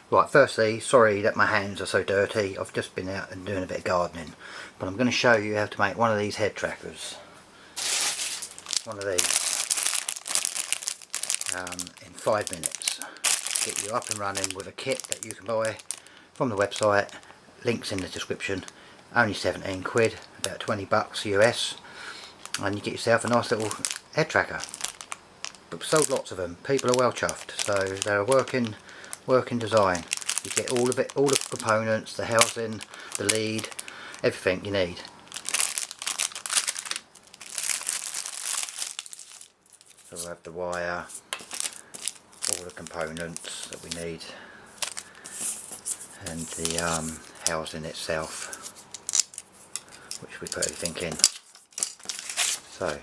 Right, firstly, sorry that my hands are so dirty. I've just been out and doing a bit of gardening. But I'm going to show you how to make one of these head trackers. One of these. In 5 minutes. Get you up and running with a kit that you can buy from the website. Links in the description. Only 17 quid, about 20 bucks US. And you get yourself a nice little head tracker. But we've sold lots of them. People are well chuffed. So they're a working design. You get all of it, all the components, the housing, the lead, everything you need. So we'll have the wire, all the components that we need, and the housing itself, which we put everything in. So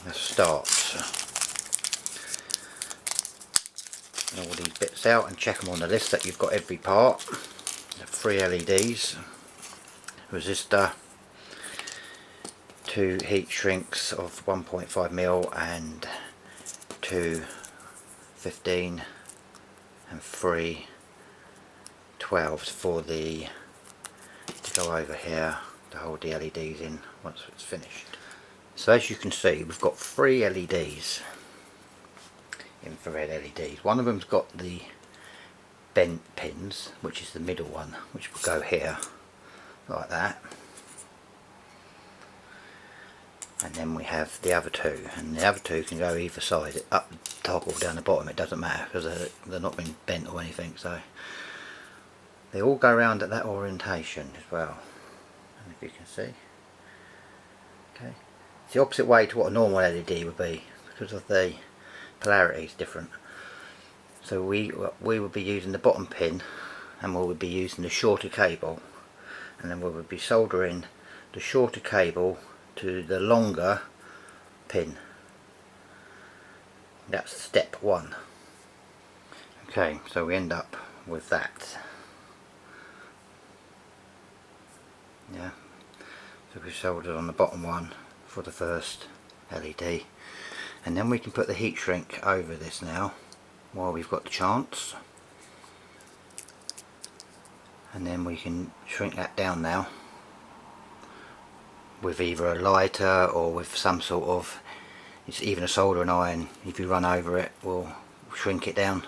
let's start. All these bits out and check them on the list that you've got every part. 3 LEDs, resistor, 2 heat shrinks of 1.5mm and 2 15 and 3 12s for the to go over here to hold the LEDs in once it's finished. So as you can see, we've got 3 LEDs. Infrared LEDs. One of them's got the bent pins, which is the middle one, which will go here like that, and then we have the other 2, and the other 2 can go either side, up the top or down the bottom. It doesn't matter because they're not been bent or anything, so they all go around at that orientation as well. And if you can see, okay, it's the opposite way to what a normal LED would be because of the polarity is different. So we would be using the bottom pin, and we would be using the shorter cable, and then we would be soldering the shorter cable to the longer pin. That's step 1. Okay, so we end up with that. Yeah, so we soldered on the bottom one for the first LED. And then we can put the heat shrink over this now while we've got the chance, and then we can shrink that down now with either a lighter or with some sort of, it's even a soldering iron, if you run over it will shrink it down.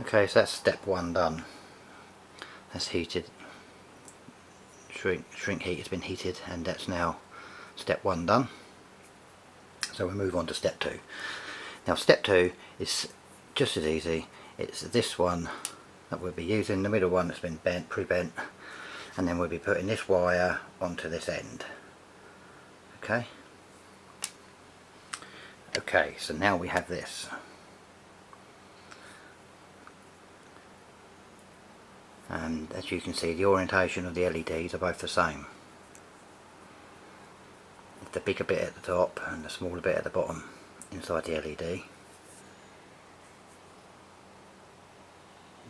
Okay, so that's step 1 done. That's heated, shrink heat has been heated, and that's now step 1 done. So we move on to step 2. Now step 2 is just as easy. It's this one that we'll be using, the middle one that's been bent, pre-bent, and then we'll be putting this wire onto this end. Okay. Okay, so now we have this. And as you can see, the orientation of the LEDs are both the same. The bigger bit at the top and the smaller bit at the bottom inside the LED.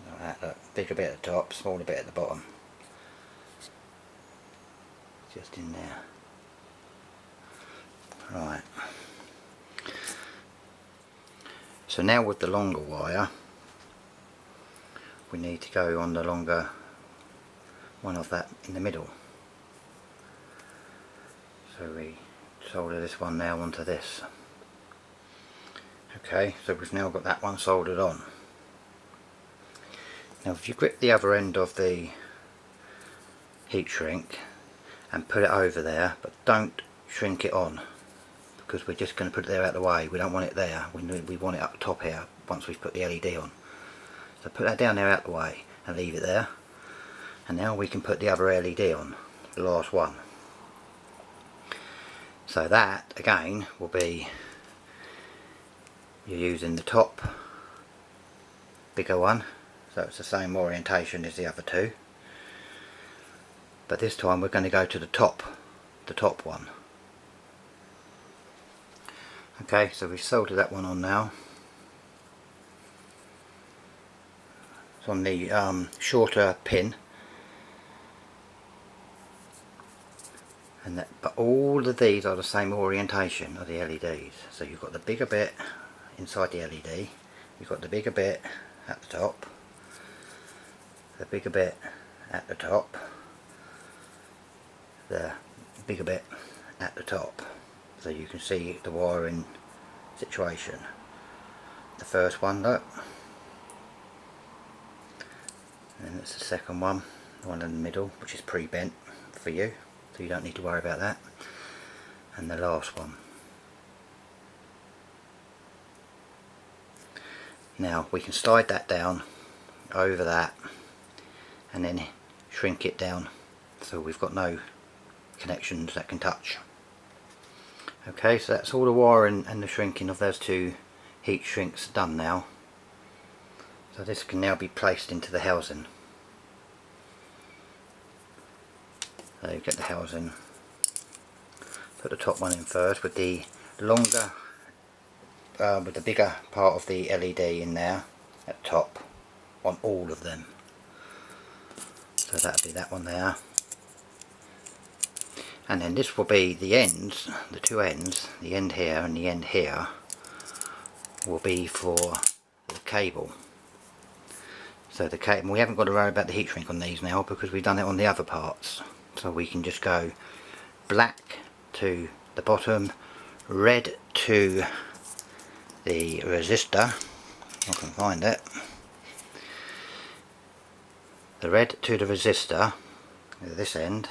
Like that, look, bigger bit at the top, smaller bit at the bottom. Just in there. Right. So now with the longer wire, we need to go on the longer one of that in the middle. So we solder this one now onto this. Okay, so we've now got that one soldered on. Now if you grip the other end of the heat shrink and put it over there, but don't shrink it on, because we're just going to put it there out of the way. We don't want it there, we want it up top here once we've put the LED on. So put that down there out of the way and leave it there, and now we can put the other LED on, the last one. So that again will be, you're using the top bigger one, so it's the same orientation as the other 2, but this time we're going to go to the top one. Okay, so we've soldered that one on now. It's on the shorter pin. And that, but all of these are the same orientation of the LEDs. So you've got the bigger bit inside the LED, you've got the bigger bit at the top, the bigger bit at the top, the bigger bit at the top, so you can see the wiring situation. The first one, look, and then it's the second one, the one in the middle, which is pre-bent for you, so you don't need to worry about that, and the last one. Now we can slide that down over that and then shrink it down so we've got no connections that can touch. Okay, so that's all the wiring and the shrinking of those two heat shrinks done now. So this can now be placed into the housing. So you get the housing, put the top one in first with the longer, with the bigger part of the LED in there at the top on all of them. So that'll be that one there. And then this will be the ends, the two ends, the end here and the end here will be for the cable. So the cable, we haven't got to worry about the heat shrink on these now because we've done it on the other parts. So we can just go black to the bottom, red to the resistor, I can find it, the red to the resistor at this end.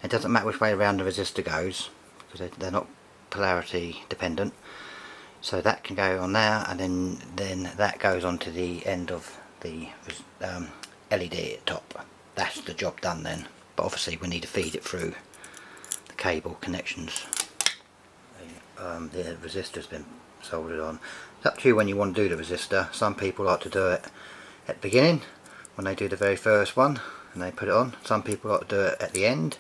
It doesn't matter which way around the resistor goes because they're not polarity dependent, so that can go on there, and then that goes onto the end of the LED at top. That's the job done then, but obviously we need to feed it through the cable connections. The resistor's been soldered on. It's up to you when you want to do the resistor. Some people like to do it at the beginning when they do the very first one and they put it on. Some people like to do it at the end.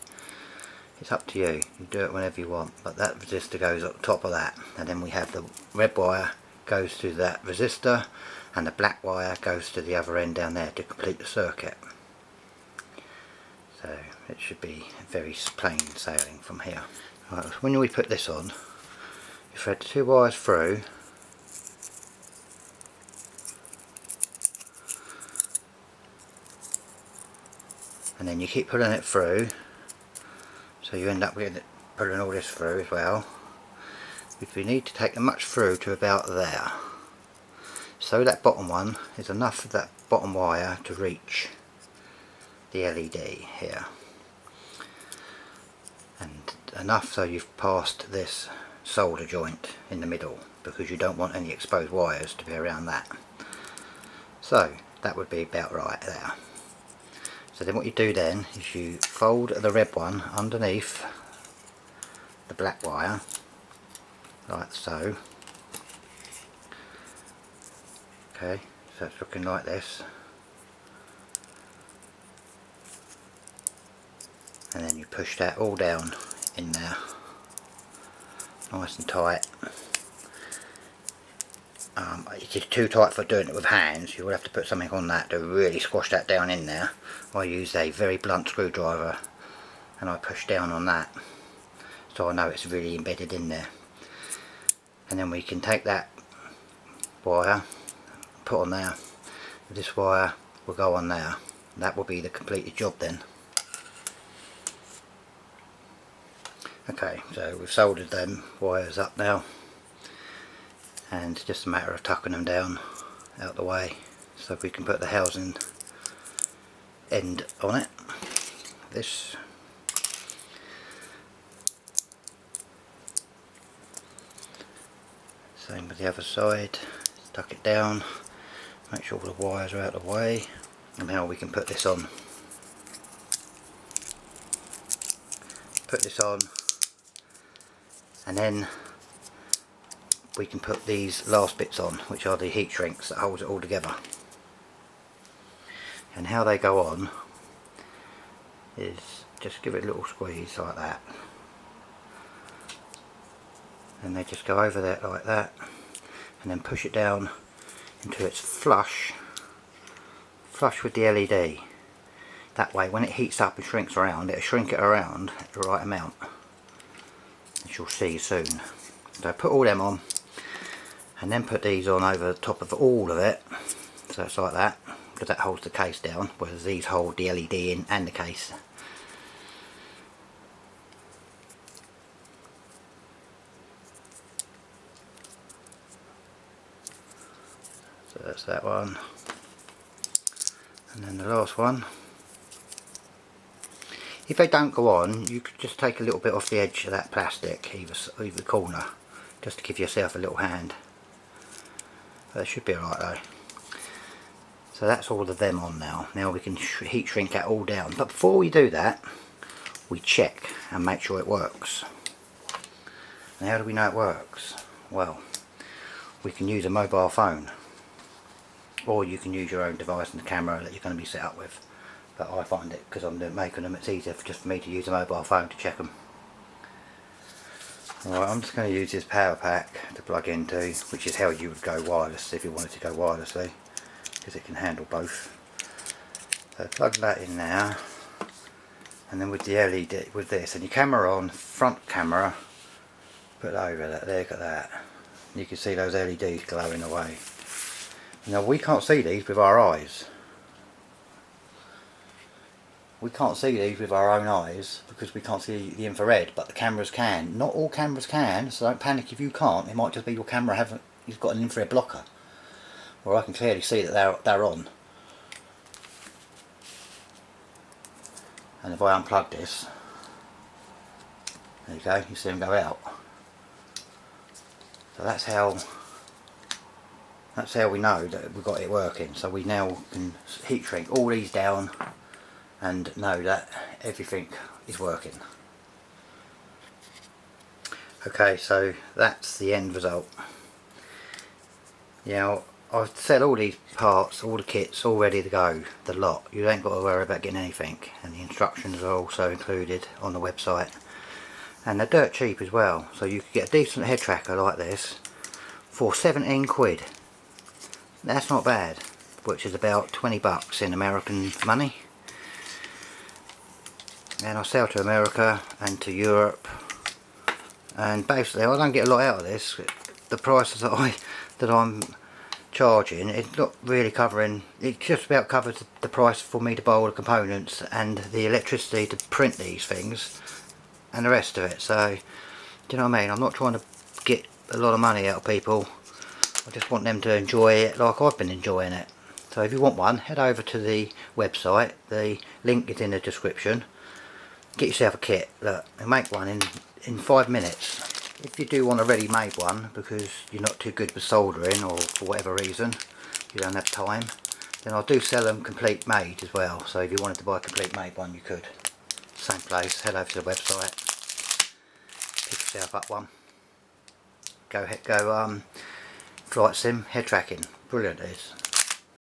It's up to you. You do it whenever you want, but that resistor goes on top of that, and then we have the red wire goes to that resistor and the black wire goes to the other end down there to complete the circuit. So it should be very plain sailing from here. Right, so when we put this on, you thread the two wires through, and then you keep pulling it through, so you end up with pulling all this through as well. If you need to take much through to about there, so that bottom one is enough of that bottom wire to reach the LED here, and enough so you've passed this solder joint in the middle, because you don't want any exposed wires to be around that. So that would be about right there. So then what you do then is you fold the red one underneath the black wire, like so. Okay, so it's looking like this. And then you push that all down in there, nice and tight. It is too tight for doing it with hands. You will have to put something on that to really squash that down in there. I use a very blunt screwdriver and I push down on that so I know it's really embedded in there. And then we can take that wire, put on there. This wire will go on there. That will be the completed job then. Okay, so we've soldered them wires up now, and it's just a matter of tucking them down out the way so we can put the housing end on it. This same with the other side. Tuck it down, make sure all the wires are out of the way, and now we can put this on. Put this on, and then we can put these last bits on, which are the heat shrinks that holds it all together. And how they go on is just give it a little squeeze like that, and they just go over there like that, and then push it down until it's flush with the LED. That way when it heats up and shrinks around, it'll shrink it around at the right amount, as you'll see soon. So put all them on, and then put these on over the top of all of it, so it's like that, because that holds the case down, whereas these hold the LED in and the case. So that's that one, and then the last one. If they don't go on, you could just take a little bit off the edge of that plastic, either corner, just to give yourself a little hand. That should be alright though. So that's all of them on now. Now we can heat shrink that all down. But before we do that, we check and make sure it works. And how do we know it works? Well, we can use a mobile phone, or you can use your own device and the camera that you're going to be set up with. But I find it, because I'm making them, it's easier just for me to use a mobile phone to check them. Alright, I'm just going to use this power pack to plug into, which is how you would go wireless if you wanted to go wirelessly, because it can handle both. So plug that in now, and then with the LED, with this, and your camera on, front camera, put it over that, there, got that. And you can see those LEDs glowing away. Now we can't see these with our eyes. We can't see these with our own eyes because we can't see the infrared, but the cameras can. Not all cameras can, so don't panic if you can't. It might just be your camera you've got an infrared blocker. Or I can clearly see that they're on. And if I unplug this, there you go, you see them go out. So that's how we know that we've got it working. So we now can heat shrink all these down and know that everything is working. Okay, so that's the end result. Now I've set all these parts, all the kits, all ready to go, the lot. You ain't got to worry about getting anything, and the instructions are also included on the website. And they're dirt cheap as well, so you could get a decent head tracker like this for 17 quid. That's not bad, which is about 20 bucks in American money. And I sell to America and to Europe, and basically I don't get a lot out of this. The prices that I'm charging, it's not really covering, it just about covers the price for me to buy all the components and the electricity to print these things and the rest of it. So do you know what I mean? I'm not trying to get a lot of money out of people. I just want them to enjoy it like I've been enjoying it. So if you want one, head over to the website, the link is in the description. Get yourself a kit, look, and make one in 5 minutes. If you do want a ready-made one because you're not too good with soldering, or for whatever reason you don't have time, then I do sell them complete made as well. So if you wanted to buy a complete made one, you could. Same place, head over to the website, pick yourself up one. Go flight sim, head tracking, brilliant it is.